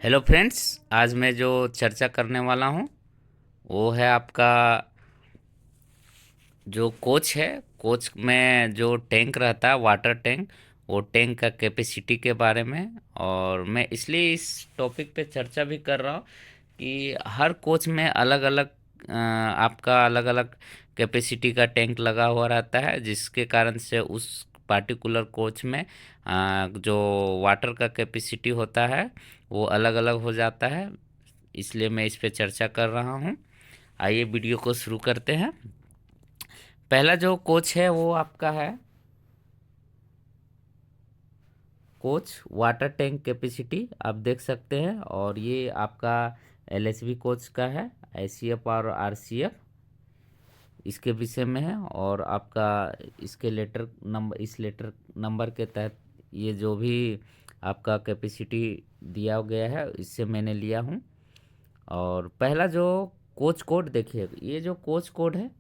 Hello friends. आज मैं जो चर्चा करने वाला हूँ वो है आपका जो कोच है। कोच में जो टैंक रहता है, वाटर टैंक, वो टैंक का कैपेसिटी के बारे में। और मैं इसलिए इस टॉपिक पे चर्चा भी कर रहा हूँ कि हर कोच में अलग अलग आपका अलग अलग कैपेसिटी का टैंक लगा हुआ रहता है, जिसके कारण से उस पार्टिकुलर कोच में जो वाटर का कैपेसिटी होता है वो अलग अलग हो जाता है। इसलिए मैं इस पे चर्चा कर रहा हूँ। आइए वीडियो को शुरू करते हैं। पहला जो कोच है वो आपका है कोच वाटर टैंक कैपेसिटी, आप देख सकते हैं। और ये आपका एलएसबी कोच का है, आईसीएफ और आरसीएफ इसके विषय में है। और आपका इसके लेटर नंबर, इस लेटर नंबर के तहत ये जो भी आपका कैपेसिटी दिया गया है इससे मैंने लिया हूँ। और पहला जो कोच कोड देखिए, ये जो कोच कोड है,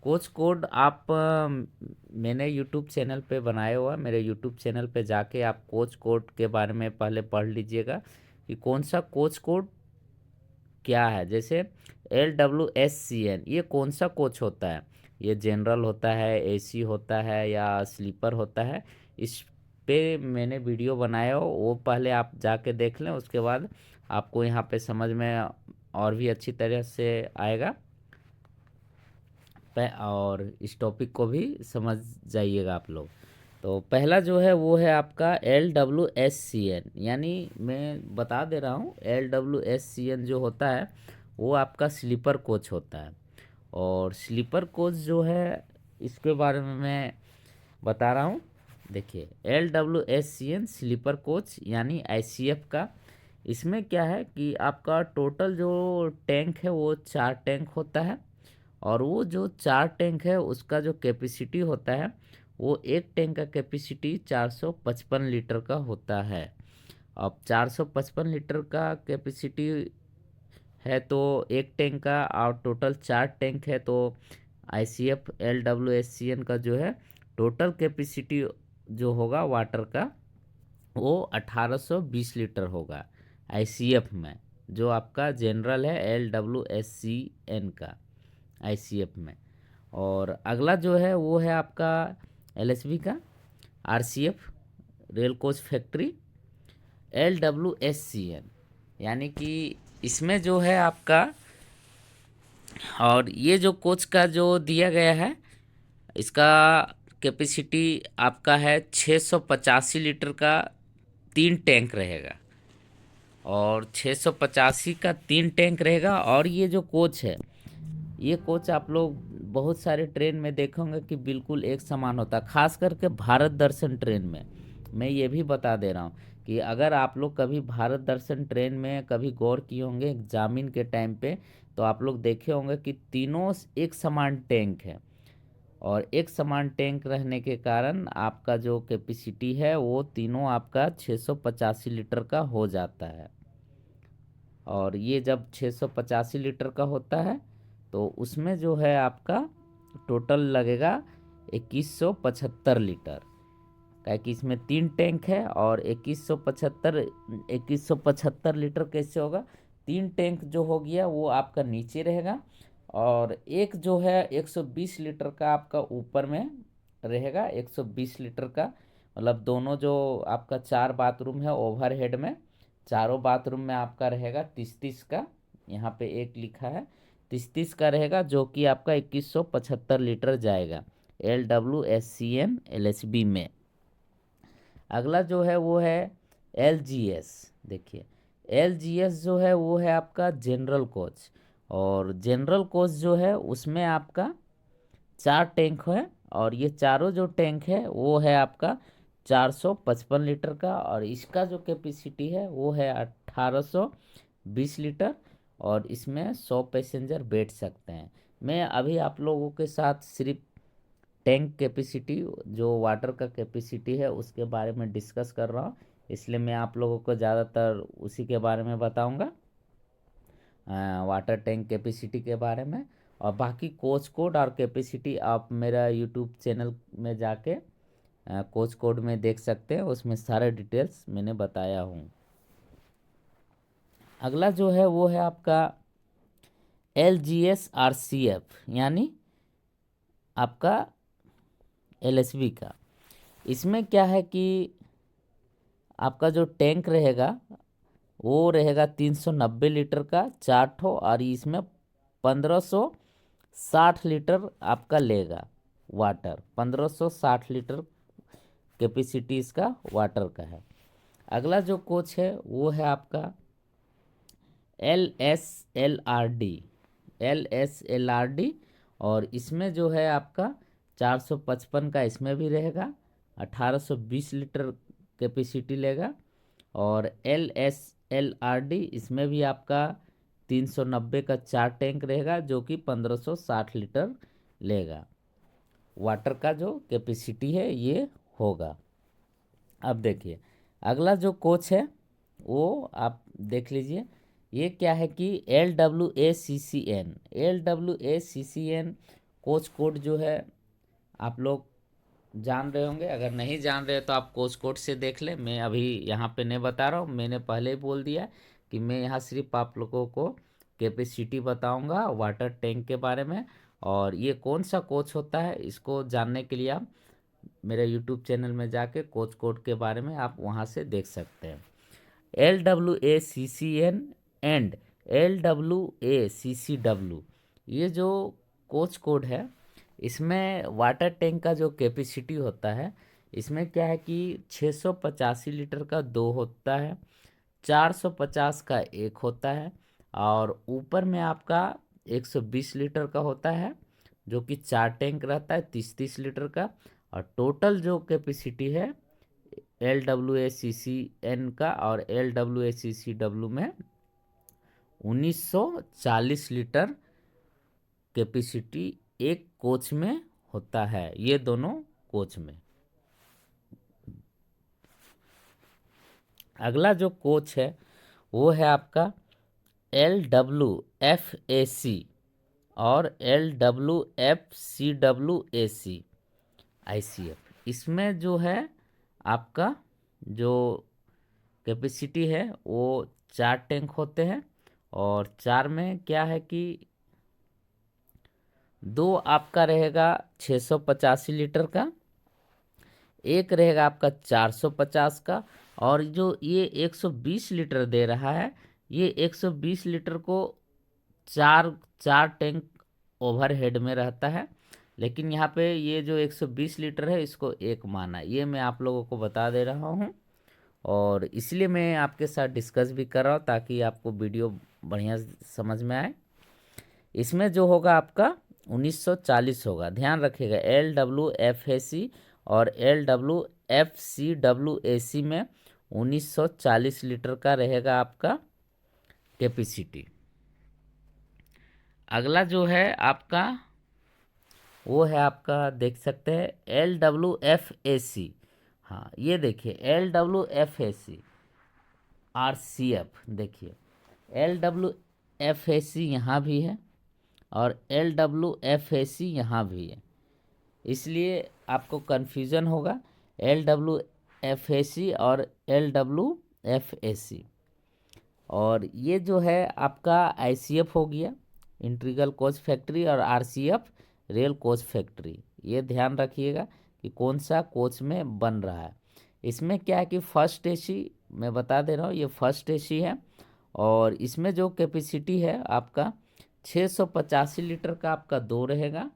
कोच कोड आप मैंने यूट्यूब चैनल पे बनाया हुआ, मेरे यूट्यूब चैनल पे जाके आप कोच कोड के बारे में पहले पढ़ लीजिएगा कि कौन सा कोच कोड क्या है। जैसे LWSCN, ये कौन सा कोच होता है? ये जनरल होता है, एसी होता है या स्लीपर होता है? इस पे मैंने वीडियो बनाया हो, वो पहले आप जाके देख लें, उसके बाद आपको यहाँ पे समझ में और भी अच्छी तरह से आएगा। और इस टॉपिक को भी समझ जाइएगा आप लोग। तो पहला जो है वो है आपका LWSCN, यानी मैं बता दे रहा हूँ, LWSCN जो होता है वो आपका स्लीपर कोच होता है। और स्लीपर कोच जो है इसके बारे में मैं बता रहा हूँ। देखिए, LWSCN स्लीपर कोच यानी ICF का, इसमें क्या है कि आपका टोटल जो टैंक है वो 4 टैंक होता है। और वो जो 4 टैंक है उसका जो कैपेसिटी होता है वो एक टैंक का कैपेसिटी 455 लीटर का होता है। अब 455 लीटर का कैपेसिटी है तो एक टैंक का, और टोटल 4 टैंक है तो ICF LWSCN का जो है टोटल कैपेसिटी जो होगा वाटर का वो 1820 लीटर होगा ICF में। जो आपका जनरल है LWSCN का ICF में। और अगला जो है वो है आपका LHB का RCF, rail coach factory, LWSCN, यानी कि इसमें जो है आपका, और ये जो कोच का जो दिया गया है इसका कैपेसिटी आपका है 685 लीटर का 3 टैंक रहेगा। और 685 का 3 टैंक रहेगा। और ये जो कोच है, ये कोच आप लोग बहुत सारे ट्रेन में देखेंगे कि बिल्कुल एक समान होता है, खास करके भारत दर्शन ट्रेन में। मैं ये भी बता दे रहा हूँ कि अगर आप लोग कभी भारत दर्शन ट्रेन में कभी गौर किए होंगे एग्जामिन के टाइम पे, तो आप लोग देखे होंगे कि तीनों एक समान टैंक है। और एक समान टैंक रहने के कारण आपका जो कैपेसिटी है वो तीनों आपका 685 लीटर का हो जाता है। और ये जब 685 लीटर का होता है तो उसमें जो है आपका टोटल लगेगा 2175 लीटर। क्या कि इसमें 3 टैंक है और 2175 लीटर कैसे होगा? 3 टैंक जो हो गया वो आपका नीचे रहेगा, और एक जो है 120 लीटर का आपका ऊपर में रहेगा। 120 लीटर का मतलब दोनों जो आपका 4 बाथरूम है ओवरहेड में, चारों बाथरूम में आपका रहेगा 30-30 का। यहाँ पे एक लिखा है 30-30 का रहेगा, जो कि आपका 2175 लीटर जाएगा LWSCN LHB में। अगला जो है वो है LGS। देखिए, LGS जो है वो है आपका जनरल कोच। और जनरल कोच जो है उसमें आपका 4 टैंक है, और ये चारों जो टैंक है वो है आपका 455 लीटर का। और इसका जो कैपेसिटी है वो है 1820 लीटर। और इसमें 100 पैसेंजर बैठ सकते हैं। मैं अभी आप लोगों के साथ सिर्फ टैंक कैपेसिटी, जो वाटर का कैपेसिटी है उसके बारे में डिस्कस कर रहा हूँ, इसलिए मैं आप लोगों को ज़्यादातर उसी के बारे में बताऊँगा, वाटर टैंक कैपेसिटी के बारे में। और बाकी कोच कोड और कैपेसिटी आप मेरा यूट्यूब चैनल में जाके कोच कोड में देख सकते हैं, उसमें सारे डिटेल्स मैंने बताया हूँ। अगला जो है वो है आपका LGS-RCF यानी आपका LSB का। इसमें क्या है कि आपका जो टैंक रहेगा वो रहेगा 390 लीटर का 4 ठो, और इसमें 1560 लीटर आपका लेगा वाटर। 1560 लीटर कैपेसिटी इसका वाटर का है। अगला जो कोच है वो है आपका LSLRD। और इसमें जो है आपका 455 का इसमें भी रहेगा, 1820 लीटर कैपेसिटी लेगा। और LSLRD इसमें भी आपका 390 का 4 टैंक रहेगा जो कि 1560 लीटर लेगा। वाटर का जो कैपेसिटी है ये होगा। अब देखिए अगला जो कोच है वो आप देख लीजिए। ये क्या है कि LWACCN कोच कोड जो है आप लोग जान रहे होंगे। अगर नहीं जान रहे तो आप कोच कोड से देख लें। मैं अभी यहाँ पे नहीं बता रहा हूँ, मैंने पहले ही बोल दिया कि मैं यहाँ सिर्फ आप लोगों को कैपेसिटी बताऊँगा वाटर टैंक के बारे में। और ये कौन सा कोच होता है इसको जानने के लिए आप मेरे यूट्यूब चैनल में जाके कोच कोड के बारे में आप वहाँ से देख सकते हैं। LWACCN एंड LWACCW ये जो कोच कोड है इसमें वाटर टैंक का जो कैपेसिटी होता है इसमें क्या है कि 685 लीटर का 2 होता है, 450 का 1 होता है, और ऊपर में आपका 120 लीटर का होता है जो कि 4 टैंक रहता है 30-30 लीटर का। और टोटल जो कैपेसिटी है LWACCN का और LWACCW में 1940 लीटर कैपेसिटी एक कोच में होता है, ये दोनों कोच में। अगला जो कोच है वो है आपका LWFAC और LWFCWAC ICF। इसमें जो है आपका जो कैपेसिटी है वो 4 टैंक होते हैं। और 4 में क्या है कि 2 आपका रहेगा 685 लीटर का, एक रहेगा आपका 450 का, और जो ये 120 लीटर दे रहा है ये 120 लीटर को चार चार टैंक ओवरहेड में रहता है। लेकिन यहाँ पे ये जो 120 लीटर है इसको एक माना, ये मैं आप लोगों को बता दे रहा हूँ। और इसलिए मैं आपके साथ डिस्कस भी कर रहा हूँ ताकि आपको वीडियो बढ़िया समझ में आए। इसमें जो होगा आपका 1940 होगा, ध्यान रखिएगा। LWFAC और LWFCWAC में 1940 लीटर का रहेगा आपका कैपेसिटी। अगला जो है आपका वो है आपका देख सकते हैं LWFAC। हाँ ये देखिए LWFAC RCF, देखिए LWFAC यहाँ भी है और LWFAC यहाँ भी है, इसलिए आपको कन्फ्यूज़न होगा LWFAC और LWFAC। और ये जो है आपका ICF हो गया, इंटीग्रल कोच फैक्ट्री, और RCF रेल कोच फैक्ट्री। ये ध्यान रखिएगा कि कौन सा कोच में बन रहा है। इसमें क्या है कि फर्स्ट AC मैं बता दे रहा हूँ, ये फर्स्ट AC है। और इसमें जो कैपेसिटी है आपका 685 लीटर का आपका 2 रहेगा,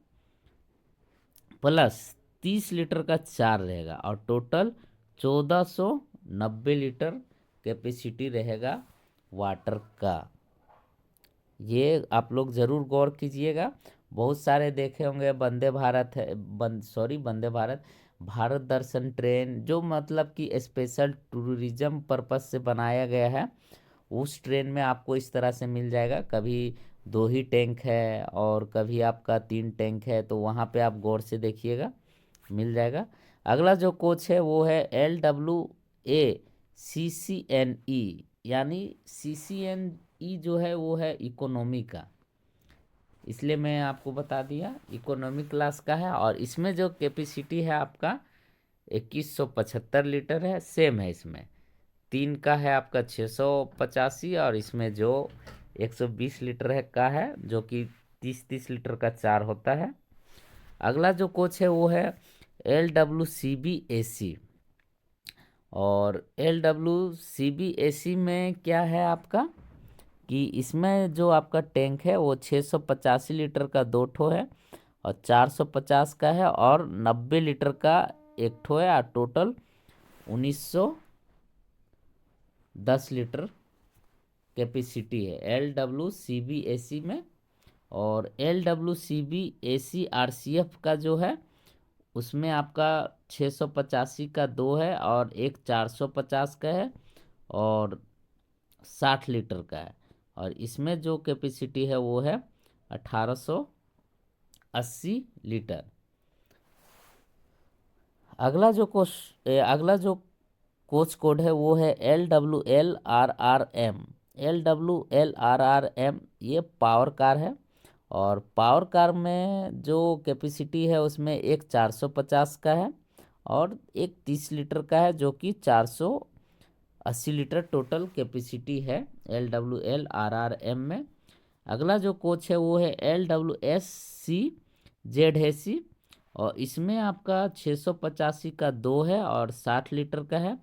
प्लस 30 लीटर का 4 रहेगा, और टोटल 1490 लीटर कैपेसिटी रहेगा वाटर का। ये आप लोग ज़रूर गौर कीजिएगा। बहुत सारे देखे होंगे वंदे भारत है, वंदे भारत, भारत दर्शन ट्रेन, जो मतलब कि स्पेशल टूरिज्म पर्पस से बनाया गया है। उस ट्रेन में आपको इस तरह से मिल जाएगा, कभी 2 ही टैंक है और कभी आपका 3 टैंक है, तो वहाँ पे आप गौर से देखिएगा मिल जाएगा। अगला जो कोच है वो है LWACCNE, यानी CCNE जो है वो है इकोनॉमी का, इसलिए मैं आपको बता दिया इकोनॉमी क्लास का है। और इसमें जो कैपेसिटी है आपका 2175 लीटर है, सेम है इसमें 3 का है आपका 685 और इसमें जो 120 लीटर है का है, जो कि 30-30 लीटर का 4 होता है। अगला जो कोच है वो है LWCB-AC। और LWCB-AC में क्या है आपका कि इसमें जो आपका टैंक है वो 685 लीटर का 2 ठो है और 450 का है और 90 लीटर का 1 ठो है और टोटल 1910 लीटर कैपेसिटी है LWCB-AC में। और LWCB-AC-RCF का जो है उसमें आपका 685 का 2 है और एक 450 का है और 60 लीटर का है। और इसमें जो कैपेसिटी है वो है 1880 लीटर। अगला जो कोच कोड है वो है LWLRRM। LWLRRM ये पावर कार है और पावर कार में जो कैपेसिटी है उसमें एक 450 का है और एक 30 लीटर का है, जो कि 480 लीटर टोटल कैपेसिटी है LWLRRM में। अगला जो कोच है वो है LWSC-ZAC और इसमें आपका 685 का 2 है और 60 लीटर का है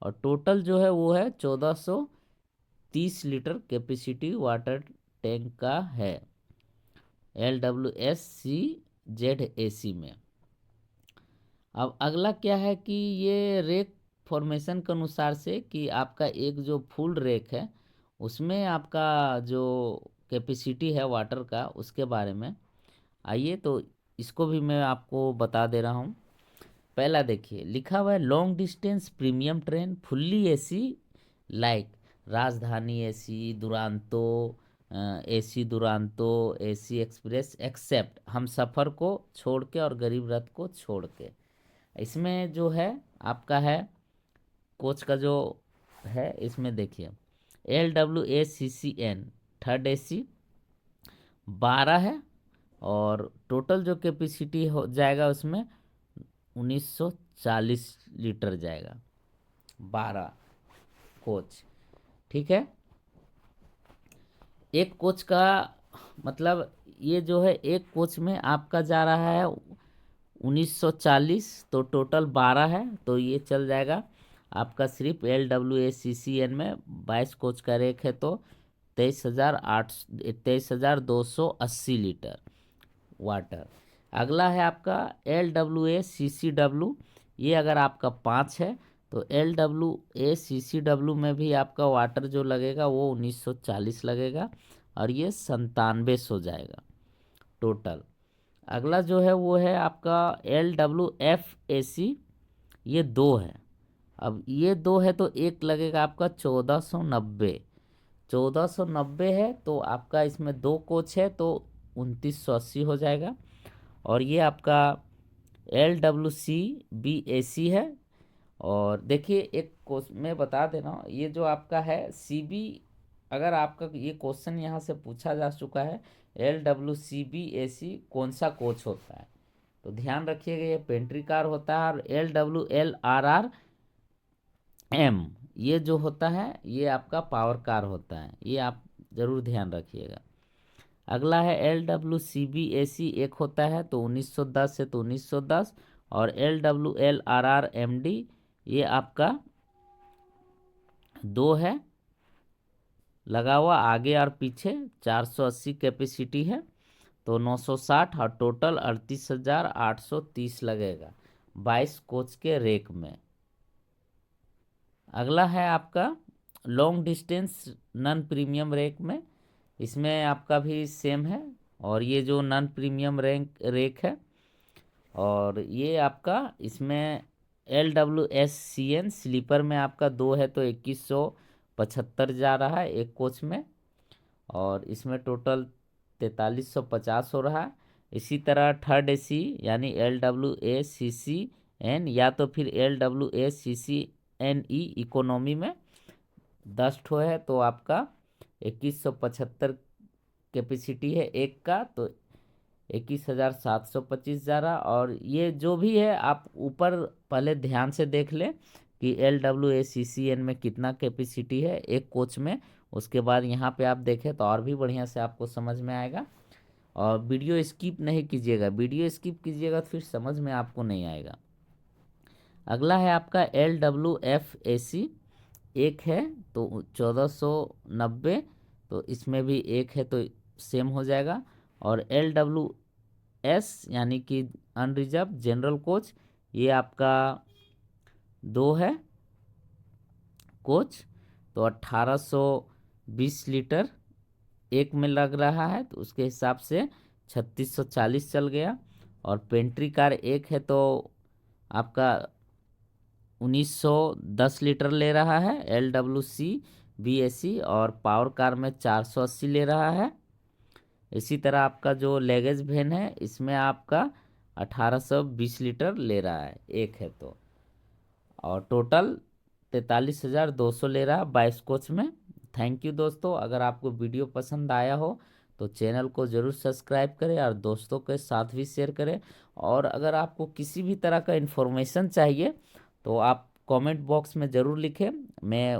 और टोटल जो है वो है 1430 लीटर कैपेसिटी वाटर टैंक का है LWSC-ZAC में। अब अगला क्या है कि ये रेक फॉर्मेशन के अनुसार से कि आपका एक जो फुल रेक है उसमें आपका जो कैपेसिटी है वाटर का उसके बारे में आइए तो इसको भी मैं आपको बता दे रहा हूँ। पहला देखिए लिखा हुआ है long distance premium train fully AC like Rajdhani AC Duronto, AC Duronto, AC express except हम सफ़र को छोड़ के और गरीब रथ को छोड़ के। इसमें जो है आपका है कोच का जो है इसमें देखिए LWACCN थर्ड एसी 12 है और टोटल जो कैपेसिटी हो जाएगा उसमें 1940 लीटर जाएगा 12 कोच। ठीक है, एक कोच का मतलब ये जो है एक कोच में आपका जा रहा है 1940 तो टोटल 12 है तो ये चल जाएगा आपका सिर्फ LWACCN में 22 कोच का रेक है तो 23,280 लीटर वाटर। अगला है आपका LWACCW, ये अगर आपका 5 है तो LWACCW में भी आपका वाटर जो लगेगा वो 1940 लगेगा और ये 97 हो जाएगा टोटल। अगला जो है वो है आपका LWFAC, ये 2 है। अब ये 2 है तो एक लगेगा आपका 1490। 1490 है तो आपका इसमें 2 कोच है तो 2980 हो जाएगा। और ये आपका LWCBAC है। और देखिए एक कोच मैं बता दे रहा हूँ, ये जो आपका है CB, अगर आपका ये क्वेश्चन यहाँ से पूछा जा चुका है LWCBAC कौन सा कोच होता है तो ध्यान रखिएगा ये पेंट्री कार होता है। और LWLRRM ये जो होता है ये आपका पावर कार होता है, ये आप ज़रूर ध्यान रखिएगा। अगला है LWCBAC एक होता है तो 1910 से तो 1910 और LWLRRMD ये आपका 2 है लगा हुआ आगे और पीछे 480 कैपेसिटी है तो 960 और टोटल 38,830 लगेगा 22 कोच के रेक में। अगला है आपका long distance non premium rake में, इसमें आपका भी सेम है और ये जो नॉन प्रीमियम रेक है और ये आपका इसमें LWSCN स्लीपर में आपका 2 है तो 2175 जा रहा है एक कोच में और इसमें टोटल 4350 हो रहा है। इसी तरह थर्ड एसी यानी LWACCN या तो फिर LWACCNE इकोनॉमी में 10 ठो है तो आपका 2175 कैपेसिटी है एक का तो 21,725 जा रहा। और ये जो भी है आप ऊपर पहले ध्यान से देख लें कि LWACCN में कितना कैपेसिटी है एक कोच में। उसके बाद यहाँ पे आप देखें तो और भी बढ़िया से आपको समझ में आएगा। और वीडियो स्किप नहीं कीजिएगा, वीडियो स्किप कीजिएगा तो फिर समझ में आपको नहीं आएगा। अगला है आपका LWFAC, एक है तो 1490, तो इसमें भी एक है तो सेम हो जाएगा। और LWS यानी कि अनरिजर्व जनरल कोच, ये आपका 2 है कोच, तो 1820 लीटर एक में लग रहा है, तो उसके हिसाब से 3640 चल गया। और पेंट्री कार एक है तो आपका 1910 लीटर ले रहा है LWCBAC, और पावर कार में 480 ले रहा है। इसी तरह आपका जो लेगेज वैन है इसमें आपका 1820 लीटर ले रहा है एक है तो, और टोटल 43,200 ले रहा है 22 कोच में। थैंक यू दोस्तों, अगर आपको वीडियो पसंद आया हो तो चैनल को ज़रूर सब्सक्राइब करें और दोस्तों के साथ भी शेयर करें। और अगर आपको किसी भी तरह का इन्फॉर्मेशन चाहिए तो आप कमेंट बॉक्स में ज़रूर लिखें, मैं